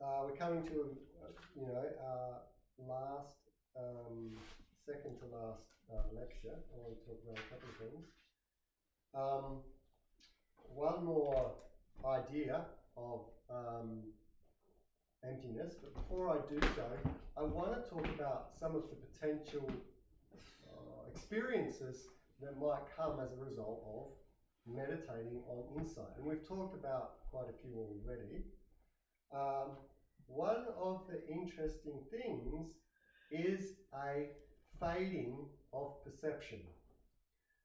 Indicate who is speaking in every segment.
Speaker 1: we're coming to, last, second to last lecture. I want to talk about a couple of things. One more idea of emptiness, but before I do so, I want to talk about some of the potential experiences that might come as a result of meditating on insight. And we've talked about quite a few already. One of the interesting things is a fading of perception.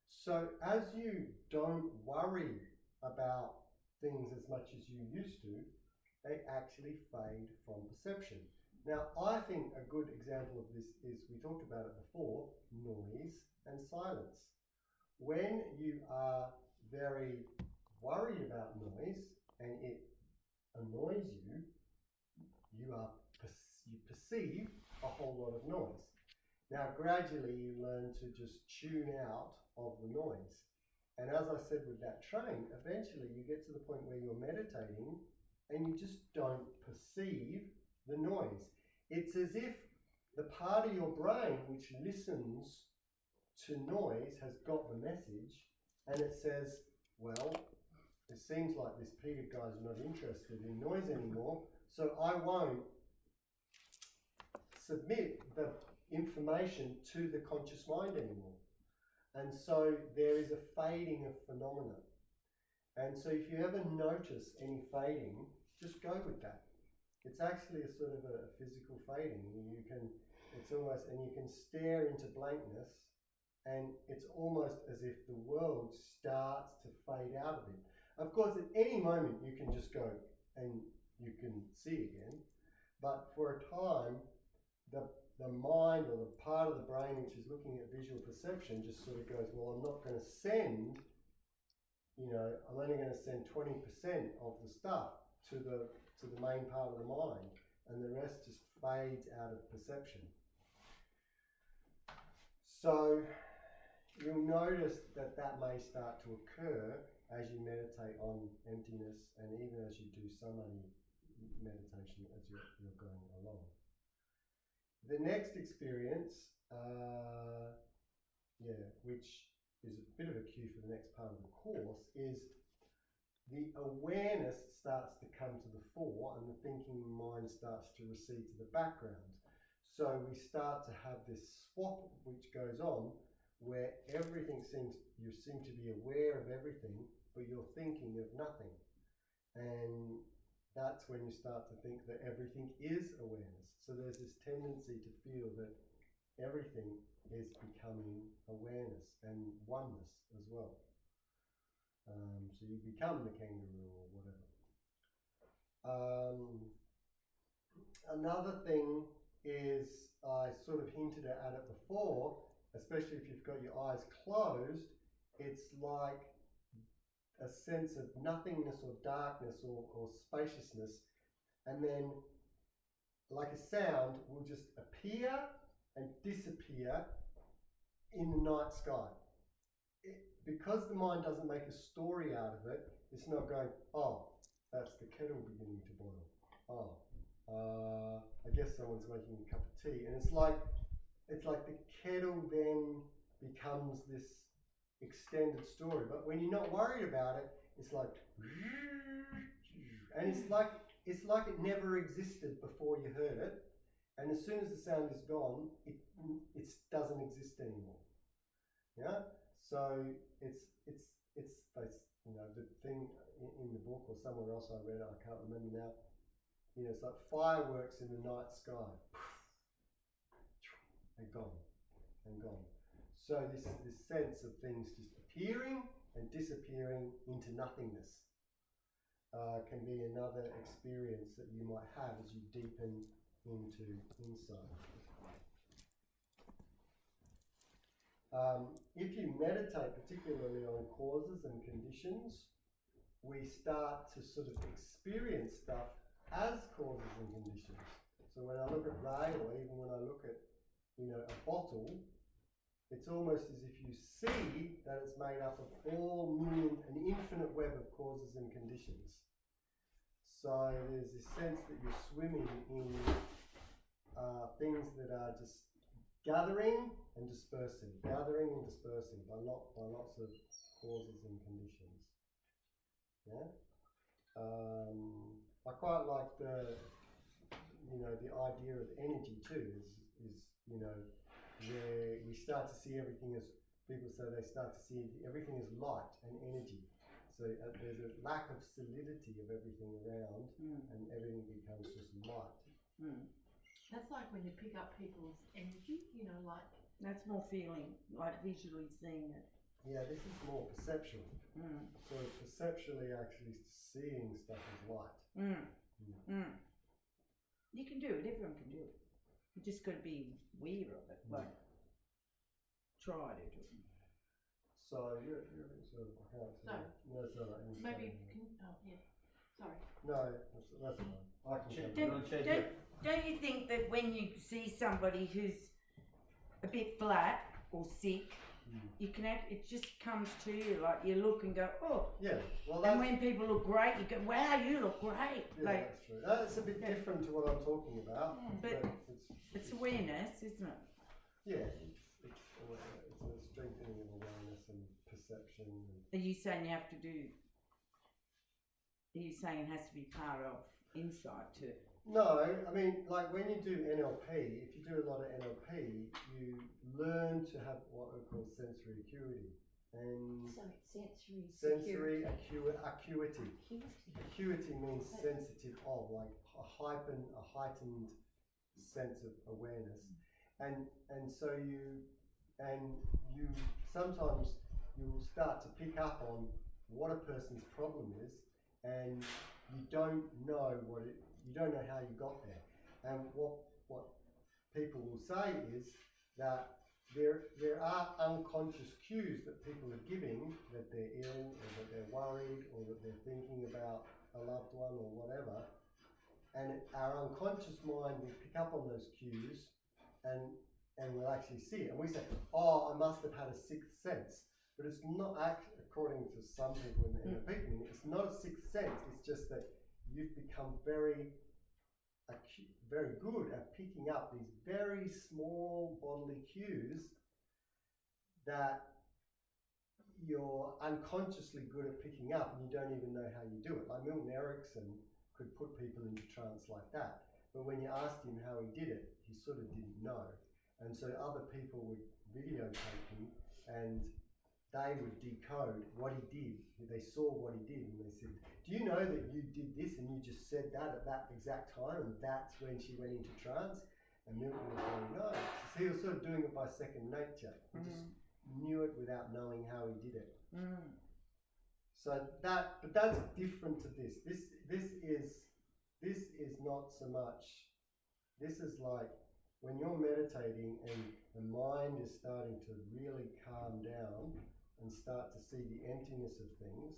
Speaker 1: So as you don't worry about things as much as you used to, they actually fade from perception. Now, I think a good example of this is, we talked about it before, noise and silence. When you are very worried about noise and it annoys you, you perceive a whole lot of noise. Now, gradually you learn to just tune out of the noise. And as I said with that train, eventually you get to the point where you're meditating and you just don't perceive the noise. It's as if the part of your brain which listens to noise has got the message, and it says, well, it seems like this Peter guy's not interested in noise anymore, so I won't submit the information to the conscious mind anymore. And so there is a fading of phenomena. And so if you ever notice any fading, just go with that. It's actually a sort of a physical fading. You can stare into blankness, and it's almost as if the world starts to fade out of it. Of course, at any moment you can just go and you can see again, but for a time, the mind or the part of the brain which is looking at visual perception just sort of goes, well, I'm not going to send, I'm only going to send 20% of the stuff to the main part of the mind, and the rest just fades out of perception. So you'll notice that may start to occur as you meditate on emptiness, and even as you do samadhi meditation as you're going along. The next experience, which is a bit of a cue for the next part of the course, is the awareness starts to come to the fore and the thinking mind starts to recede to the background. So we start to have this swap which goes on where you seem to be aware of everything, but you're thinking of nothing. And that's when you start to think that everything is awareness. So there's this tendency to feel that everything is becoming awareness and oneness as well. So you become the kangaroo or whatever. Another thing is, I sort of hinted at it before, especially if you've got your eyes closed, it's like a sense of nothingness or darkness or spaciousness, and then like a sound will just appear and disappear in the night sky. Because the mind doesn't make a story out of it, it's not going, oh, that's the kettle beginning to boil. Oh, I guess someone's making a cup of tea. And it's like the kettle then becomes this extended story. But when you're not worried about it, it's like, and it's like it never existed before you heard it. And as soon as the sound is gone, it doesn't exist anymore. Yeah. So it's the thing in the book or somewhere else I read, I can't remember now. It's like fireworks in the night sky, and gone. So this sense of things just appearing and disappearing into nothingness can be another experience that you might have as you deepen into insight. If you meditate particularly on causes and conditions, we start to sort of experience stuff as causes and conditions. So when I look at rain, or even when I look at a bottle, it's almost as if you see that it's made up of an infinite web of causes and conditions. So there's this sense that you're swimming in things that are just gathering and dispersing by lots of causes and conditions. Yeah. I quite like the idea of energy too. Is where we start to see everything as people say they start to see everything as light and energy. So there's a lack of solidity of everything around, and everything becomes just light.
Speaker 2: That's like when you pick up people's energy, like...
Speaker 3: That's more feeling, like visually seeing it.
Speaker 1: Yeah, this is more perceptual. So perceptually actually seeing stuff as light.
Speaker 3: You can do it, everyone can do it. You just got to be aware of it, like try to do it.
Speaker 1: So you're sort of, I can't say. No, it's not.
Speaker 2: Maybe you can, sorry.
Speaker 1: No, that's fine. I can
Speaker 3: Don't you think that when you see somebody who's a bit flat or sick, you can it just comes to you, like you look and go, oh.
Speaker 1: Yeah, well,
Speaker 3: and when people look great, you go, wow, you look great.
Speaker 1: Yeah, like, that's true. That's a bit different to what I'm talking about.
Speaker 3: But it's awareness, isn't it?
Speaker 1: Yeah, it's a strengthening of awareness and perception.
Speaker 3: Are you saying you have to do? Are you saying it has to be part of insight too?
Speaker 1: No, I mean, like when you do NLP, if you do a lot of NLP, you learn to have what we call sensory acuity. And sensory acuity. Acuity means sensitive of, like a heightened sense of awareness. And so you sometimes you will start to pick up on what a person's problem is, and you don't know how you got there. And what people will say is that there are unconscious cues that people are giving, that they're ill or that they're worried or that they're thinking about a loved one or whatever, and our unconscious mind will pick up on those cues and we'll actually see it, and we say, oh, I must have had a sixth sense. But it's not actually, according to some people in the NLP community, it's not a sixth sense. It's just that you've become very good at picking up these very small bodily cues that you're unconsciously good at picking up, and you don't even know how you do it. Like Milton Erickson could put people into trance like that, but when you asked him how he did it, he sort of didn't know. And so other people would videotape him, and they would decode what he did. They saw what he did, and they said, do you know that you did this and you just said that at that exact time, and that's when she went into trance? And Milton was going, no. So he was sort of doing it by second nature. He just knew it without knowing how he did it. So but that's different to this. This is not so much, this is like when you're meditating and the mind is starting to really calm down and start to see the emptiness of things,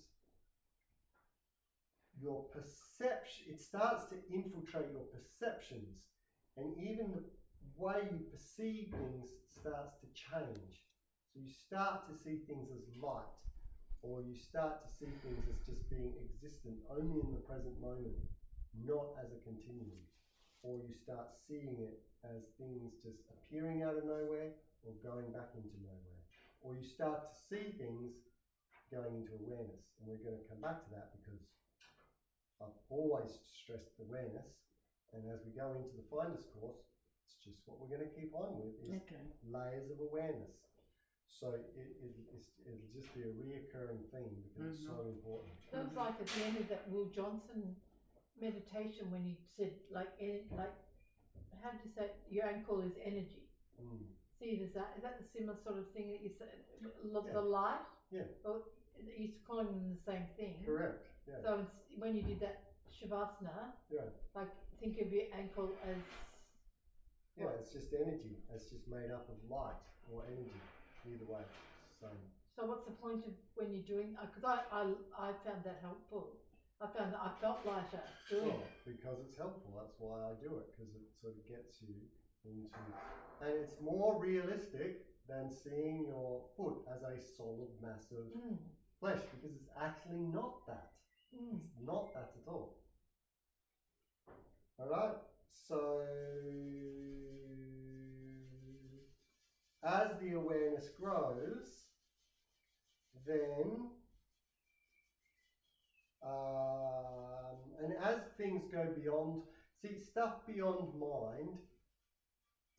Speaker 1: your perception, it starts to infiltrate your perceptions, and even the way you perceive things starts to change. So you start to see things as light, or you start to see things as just being existent only in the present moment, not as a continuum. Or you start seeing it as things just appearing out of nowhere or going back into nowhere. Or you start to see things going into awareness. And we're going to come back to that because I've always stressed awareness. And as we go into the Finders course, it's just what we're going to keep on with is layers of awareness. So it'll just be a reoccurring theme because it's so important.
Speaker 2: That was like at the end of that Will Johnson meditation when he said like how did you say it? Your ankle is energy. See, is that the similar sort of thing that you said? The light. Yeah. Well, he's calling them the same thing.
Speaker 1: Correct. Yeah.
Speaker 2: So when you did that shavasana, like think of your ankle as.
Speaker 1: Yeah, it's just energy. It's just made up of light or energy. Either way, same.
Speaker 2: So what's the point of when you're doing? Because I found that helpful. I found that I felt lighter doing it.
Speaker 1: Because it's helpful. That's why I do it, because it sort of gets you into, and it's more realistic than seeing your foot as a solid mass of flesh, because it's actually not that. It's not that at all. Alright, so as the awareness grows, then and as things go beyond, see, stuff beyond mind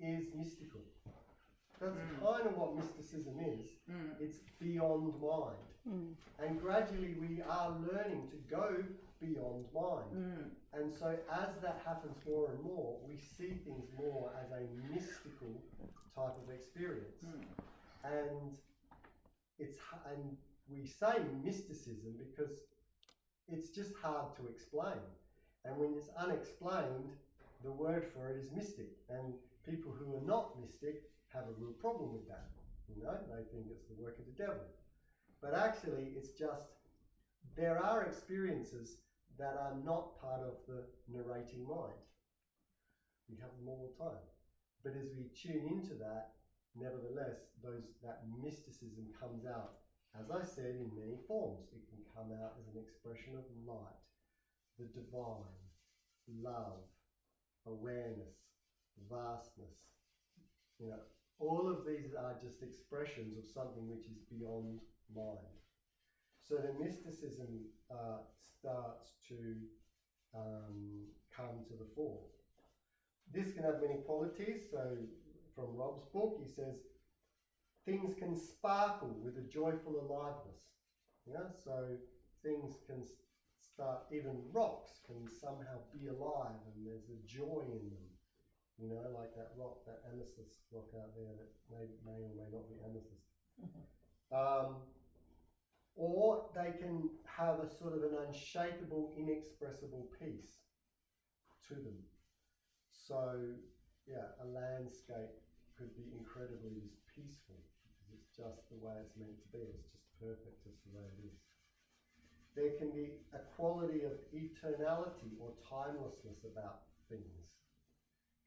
Speaker 1: is mystical. That's kind of what mysticism is. It's beyond mind. And gradually we are learning to go beyond mind. And so as that happens more and more, we see things more as a mystical type of experience. And we say mysticism because it's just hard to explain. And when it's unexplained, the word for it is mystic. And people who are not mystic have a real problem with that. You know, they think it's the work of the devil. But actually, it's just, there are experiences that are not part of the narrating mind. We have them all the time. But as we tune into that, nevertheless, that mysticism comes out, as I said, in many forms. It can come out as an expression of light, the divine, love, awareness, vastness. You know, all of these are just expressions of something which is beyond mind. So the mysticism starts to come to the fore. This can have many qualities. So from Rob's book, he says, things can sparkle with a joyful aliveness. Yeah, so things can start, even rocks can somehow be alive and there's a joy in them. You know, like that rock, that amethyst rock out there that may or may not be amethyst. Or they can have a sort of an unshakable, inexpressible peace to them. So, yeah, a landscape could be incredibly just peaceful because it's just the way it's meant to be. It's just perfect just the way it is. There can be a quality of eternality or timelessness about things.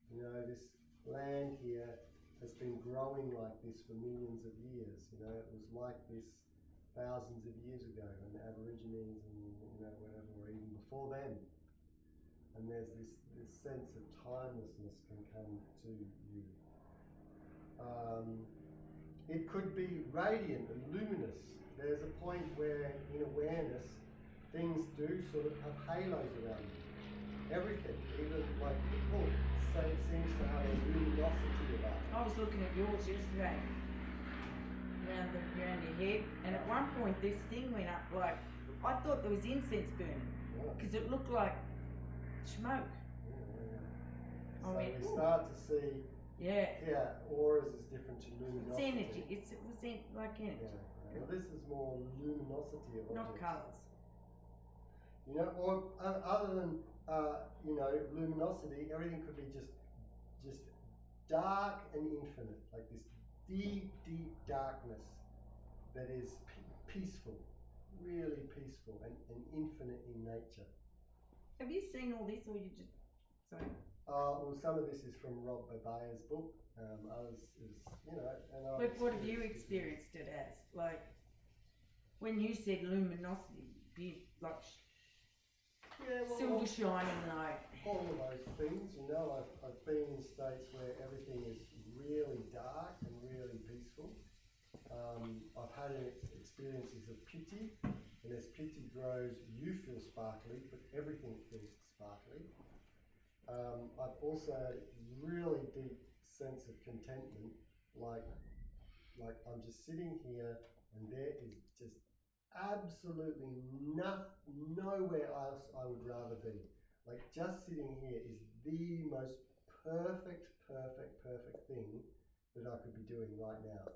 Speaker 1: You know, this land here has been growing like this for millions of years. You know, it was like this thousands of years ago, and the Aborigines and, you know, whatever, or even before then. And there's this sense of timelessness can come to you. It could be radiant and luminous. There's a point where, in awareness, things do sort of have halos around you. Everything, even like the book, seems to have a luminosity about it.
Speaker 3: I was looking at yours yesterday, around your head, and at one point this thing went up like, I thought there was incense burning, because it looked like smoke.
Speaker 1: So we start to see, auras is different to luminosity.
Speaker 3: It's energy, it was like energy.
Speaker 1: Well, this is more luminosity of
Speaker 3: not
Speaker 1: objects.
Speaker 3: colours.
Speaker 1: You know, or other than you know, luminosity, everything could be just dark and infinite, like this deep darkness that is peaceful, really peaceful and infinite in nature.
Speaker 3: Have you seen all this, or you just sorry?
Speaker 1: Well, some of this is from Rob Babaya's book. Others is, you know, and
Speaker 3: But what have you experienced it as? Like, when you said luminosity, like silver shining light.
Speaker 1: All of those things, you know, I've been in states where everything is really dark and really peaceful. I've had experiences of piti, and as piti grows, you feel sparkly, but everything feels sparkly. I've also had a really deep sense of contentment, like I'm just sitting here and there is just absolutely nowhere else I would rather be. Like, just sitting here is the most perfect thing that I could be doing right now.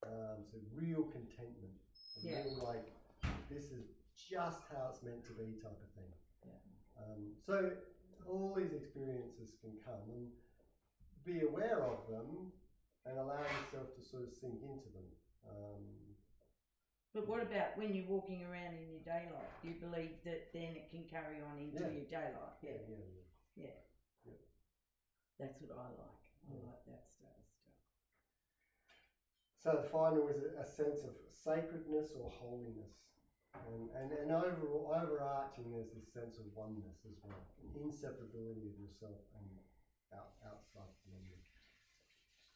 Speaker 1: So real contentment, real like, this is just how it's meant to be type of thing. So all these experiences can come, and be aware of them and allow yourself to sort of sink into them.
Speaker 3: But what about when you're walking around in your day life? Do you believe that then it can carry on into your day life? Yeah. That's what I like. I like that stuff.
Speaker 1: So the final is a sense of sacredness or holiness. And overarching, there's this sense of oneness as well, inseparability of yourself and outside phenomena.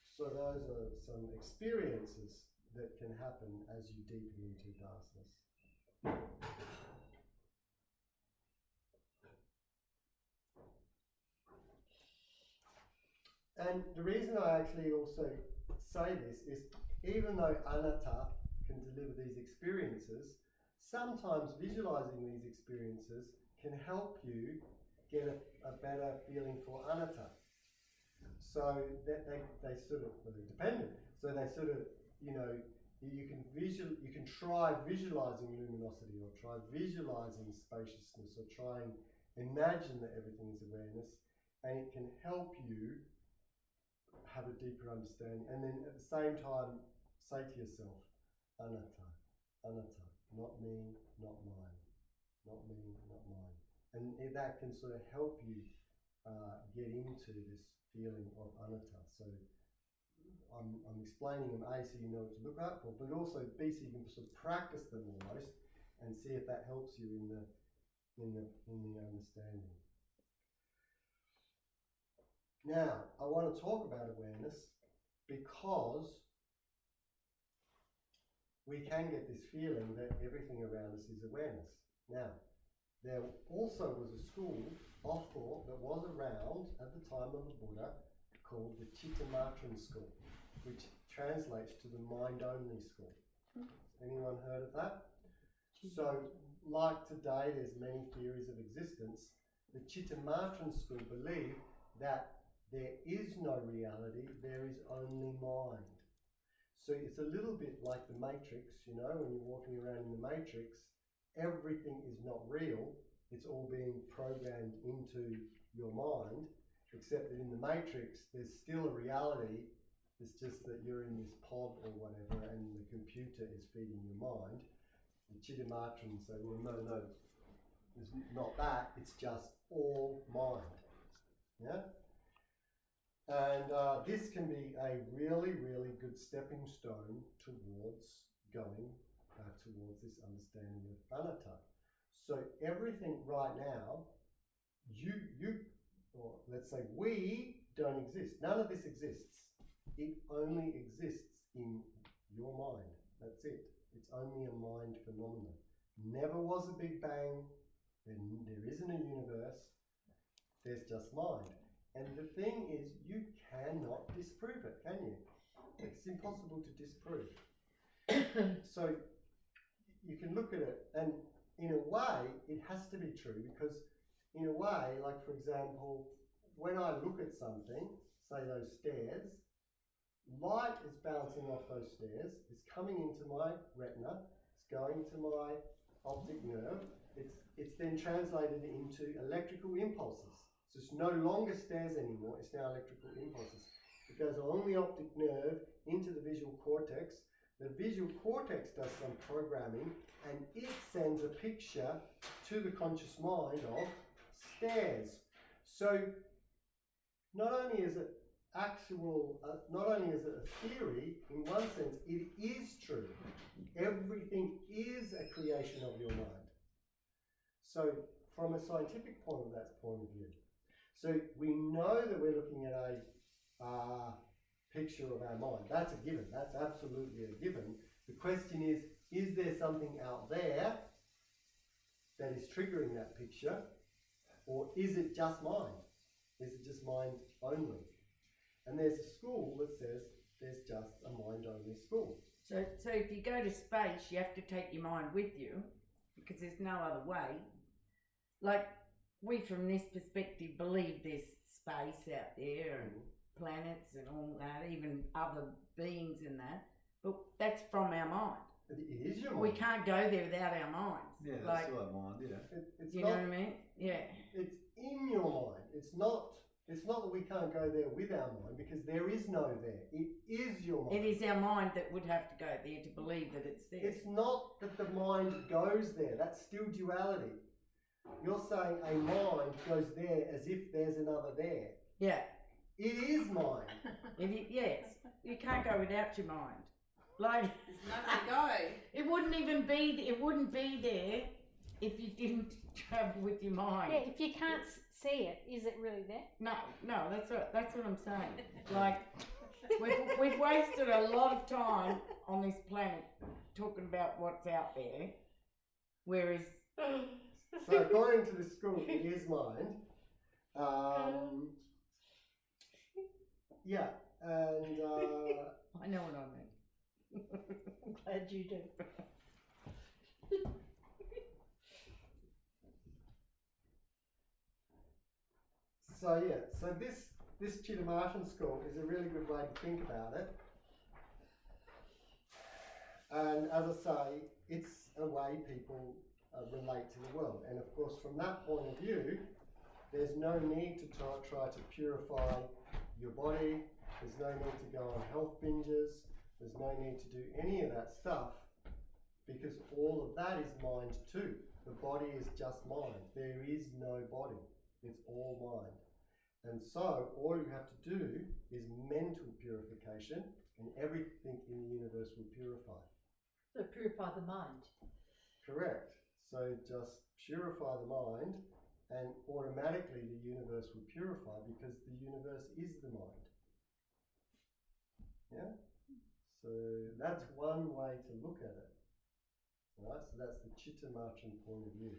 Speaker 1: So those are some experiences that can happen as you deepen into darkness. And the reason I actually also say this is, even though anatta can deliver these experiences, sometimes visualizing these experiences can help you get a better feeling for anatta. So that they sort of, well, they're dependent. So they sort of, you can try visualizing luminosity, or try visualizing spaciousness, or try and imagine that everything is awareness, and it can help you have a deeper understanding. And then at the same time, say to yourself, anatta, anatta, not me, not mine, not me, not mine. And that can sort of help you get into this feeling of anatta. So I'm explaining them, A, so you know what to look out for, but also B, so you can sort of practice them almost and see if that helps you in the understanding. Now, I want to talk about awareness because we can get this feeling that everything around us is awareness. Now, there also was a school of thought that was around at the time of the Buddha called the Chittamatrin school, which translates to the mind-only school. Anyone heard of that? So, like today, there's many theories of existence. The Chittamatrin school believed that there is no reality, there is only mind. So it's a little bit like the Matrix, when you're walking around in the Matrix, everything is not real, it's all being programmed into your mind, except that in the Matrix, there's still a reality, it's just that you're in this pod or whatever, and the computer is feeding your mind. The Chittamatrin say, well, no, it's not that, it's just all mind. Yeah? And this can be a really, really good stepping stone towards going towards this understanding of anatta. So everything right now, or let's say we don't exist. None of this exists. It only exists in your mind. That's it. It's only a mind phenomenon. Never was a Big Bang. There isn't a universe. There's just mind. And the thing is, you cannot disprove it, can you? It's impossible to disprove. So you can look at it, and in a way, it has to be true, because in a way, like for example, when I look at something, say those stairs, light is bouncing off those stairs, it's coming into my retina, it's going to my optic nerve, it's then translated into electrical impulses. So it's no longer stairs anymore, it's now electrical impulses. It goes along the optic nerve into the visual cortex. The visual cortex does some programming, and it sends a picture to the conscious mind of stairs. So not only is it not only is it a theory, in one sense, it is true. Everything is a creation of your mind. So from a scientific point of view, so we know that we're looking at a picture of our mind. That's a given. That's absolutely a given. The question is there something out there that is triggering that picture, or is it just mind? Is it just mind only? And there's a school that says there's just a mind-only school.
Speaker 3: So if you go to space, you have to take your mind with you, because there's no other way. Like, we from this perspective believe there's space out there and planets and all that, even other beings and that, but that's from our mind.
Speaker 1: It is your mind.
Speaker 3: We can't go there without our minds.
Speaker 4: Yeah, that's still our mind, yeah.
Speaker 3: You know what I mean? Yeah.
Speaker 1: It's in your mind. It's not that we can't go there with our mind, because there is no there. It is your mind.
Speaker 3: It is our mind that would have to go there to believe that it's there.
Speaker 1: It's not that the mind goes there. That's still duality. You're saying a mind goes there as if there's another there.
Speaker 3: Yeah.
Speaker 1: It is mind.
Speaker 3: Yes. You can't go without your mind. Like,
Speaker 4: There's nowhere to go.
Speaker 3: it wouldn't even be. It wouldn't be there if you didn't travel with your mind.
Speaker 5: Yeah, if you can't see it, is it really there?
Speaker 3: No, that's what I'm saying. Like, we've wasted a lot of time on this planet talking about what's out there, whereas
Speaker 1: So according to the school, it is mind. Yeah, and
Speaker 3: I know what I mean.
Speaker 2: I'm glad you do.
Speaker 1: so yeah, so this Chittamatan school is a really good way to think about it. And as I say, it's a way people relate to the world. And of course, from that point of view, there's no need to try to purify your body. There's no need to go on health binges. There's no need to do any of that stuff, because all of that is mind too. The body is just mind. There is no body. It's all mind. And so all you have to do is mental purification, and everything in the universe will purify.
Speaker 2: So purify the mind.
Speaker 1: Correct. So just purify the mind, and automatically the universe will purify, because the universe is the mind. Yeah? So that's one way to look at it. Right? So that's the Chittamatan point of view.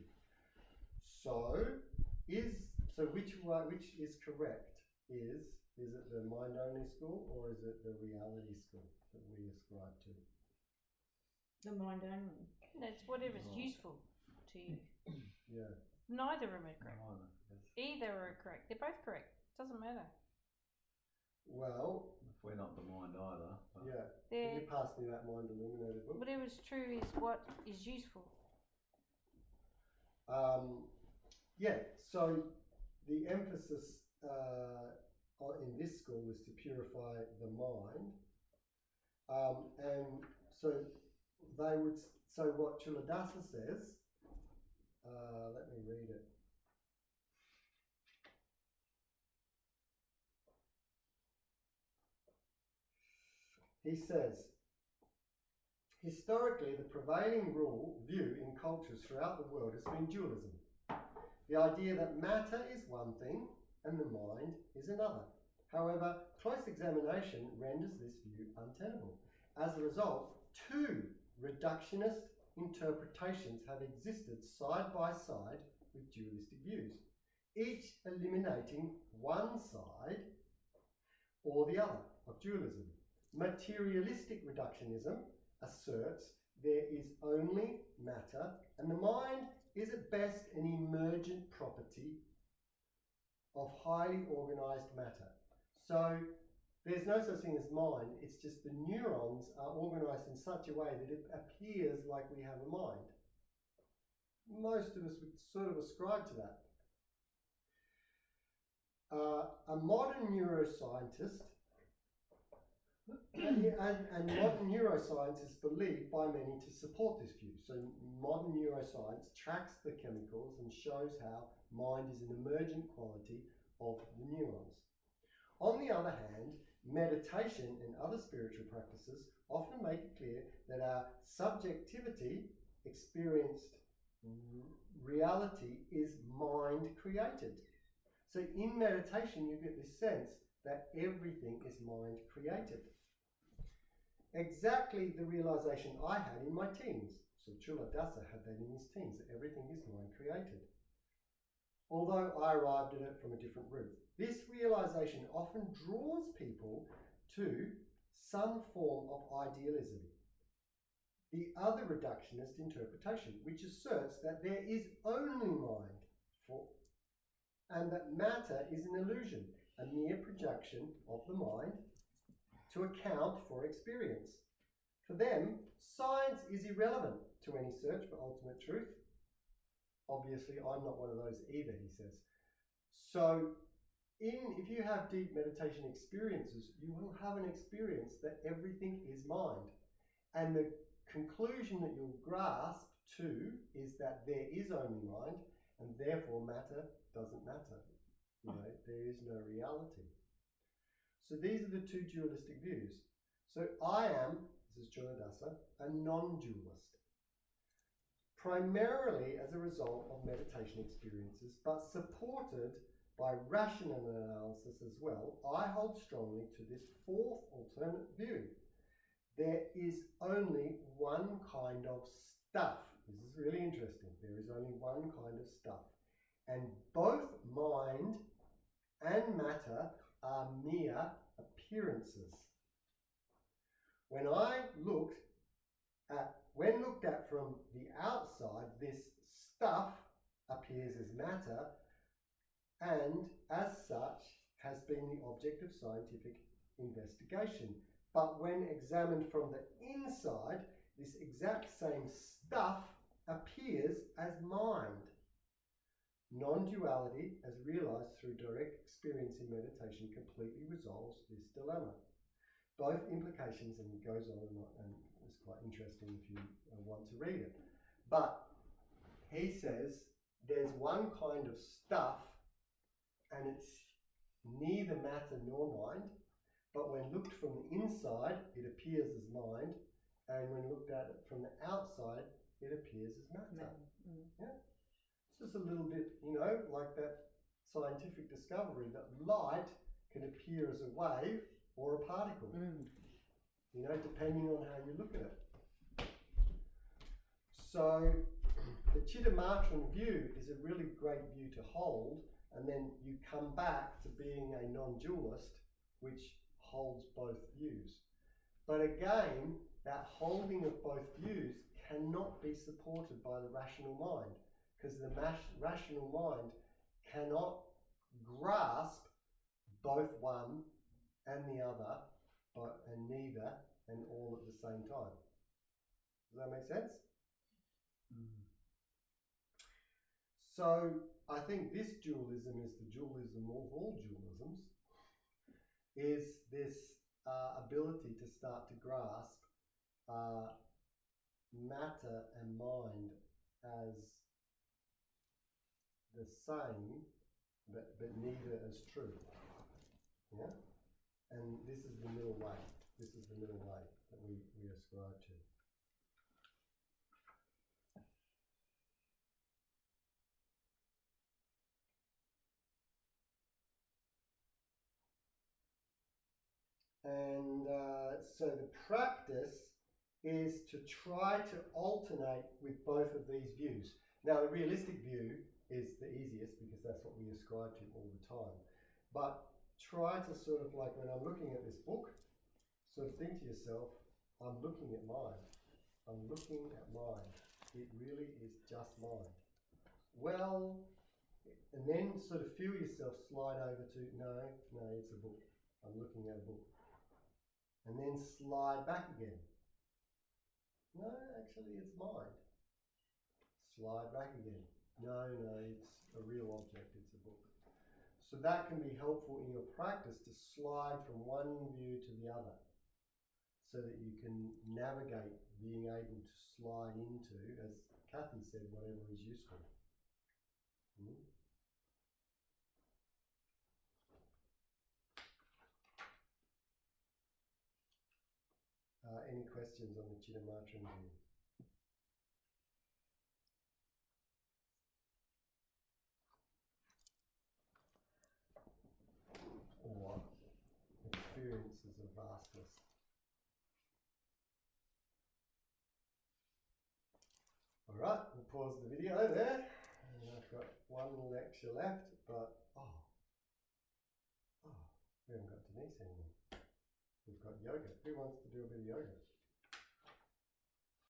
Speaker 1: So which is correct? Is it the mind only school, or is it the reality school that we ascribe to?
Speaker 3: The mind only.
Speaker 5: That's whatever's useful to you.
Speaker 1: Yeah.
Speaker 5: Neither of them are correct. Either are correct. They're both correct. Doesn't matter.
Speaker 1: Well,
Speaker 6: if we're not the mind either. But
Speaker 1: yeah.
Speaker 5: They're,
Speaker 1: Can you pass me that mind illuminated book?
Speaker 5: whatever's true is what is useful.
Speaker 1: Yeah. So the emphasis in this school is to purify the mind, and so they would. So what Chuladasa says. Let me read it. He says, historically, the prevailing view in cultures throughout the world has been dualism. The idea that matter is one thing and the mind is another. However, close examination renders this view untenable. As a result, two reductionist interpretations have existed side by side with dualistic views, each eliminating one side or the other of dualism. Materialistic reductionism asserts there is only matter, and the mind is at best an emergent property of highly organized matter. So there's no such thing as mind, it's just the neurons are organized in such a way that it appears like we have a mind. Most of us would sort of ascribe to that. A modern neuroscientist and modern neuroscience is believed by many to support this view. So modern neuroscience tracks the chemicals and shows how mind is an emergent quality of the neurons. On the other hand, meditation and other spiritual practices often make it clear that our subjectivity, experienced reality, is mind created. So in meditation you get this sense that everything is mind created. Exactly the realization I had in my teens. So Chuladasa had that in his teens, that everything is mind created. Although I arrived at it from a different route. This realization often draws people to some form of idealism. The other reductionist interpretation, which asserts that there is only mind and that matter is an illusion, a mere projection of the mind to account for experience. For them, science is irrelevant to any search for ultimate truth. Obviously, I'm not one of those either, he says. So, if you have deep meditation experiences, you will have an experience that everything is mind. And the conclusion that you'll grasp to is that there is only mind, and therefore matter doesn't matter. You know, there is no reality. So these are the two dualistic views. So I am this is Chunadasa, a non-dualist. Primarily as a result of meditation experiences, but supported by rational analysis as well, I hold strongly to this fourth alternate view. There is only one kind of stuff. This is really interesting. There is only one kind of stuff. And both mind and matter are mere appearances. When looked at from the outside, this stuff appears as matter and as such has been the object of scientific investigation. But when examined from the inside, this exact same stuff appears as mind. Non-duality, as realized through direct experience in meditation, completely resolves this dilemma. Both implications, and it goes on and it's quite interesting if you want to read it. But he says there's one kind of stuff and it's neither matter nor mind, but when looked from the inside, it appears as mind, and when looked at it from the outside, it appears as matter. Yeah. It's just a little bit, like that scientific discovery that light can appear as a wave or a particle, depending on how you look at it. So the Chittamatrin view is a really great view to hold, and then you come back to being a non-dualist, which holds both views. But again, that holding of both views cannot be supported by the rational mind, because the rational mind cannot grasp both one and the other, and neither and all at the same time. Does that make sense? So I think this dualism is the dualism of all dualisms, is this ability to start to grasp matter and mind as the same, but neither as true. Yeah? And this is the middle way. This is the middle way that we ascribe to. And so the practice is to try to alternate with both of these views. Now, the realistic view is the easiest because that's what we ascribe to all the time. But try to sort of, like when I'm looking at this book, sort of think to yourself, I'm looking at mind. I'm looking at mind. It really is just mind. Well, and then sort of feel yourself slide over to, no, it's a book. I'm looking at a book. And then slide back again. No, actually it's mind. Slide back again. No, it's a real object, it's a book. So that can be helpful in your practice to slide from one view to the other, so that you can navigate being able to slide into, as Kathy said, whatever is useful. Any questions on the Chittamatrin view? Or experiences of vastness? All right, we'll pause the video there. And I've got one lecture left, but we haven't got Denise anymore. We've got yoga. Who wants to do a bit of yoga?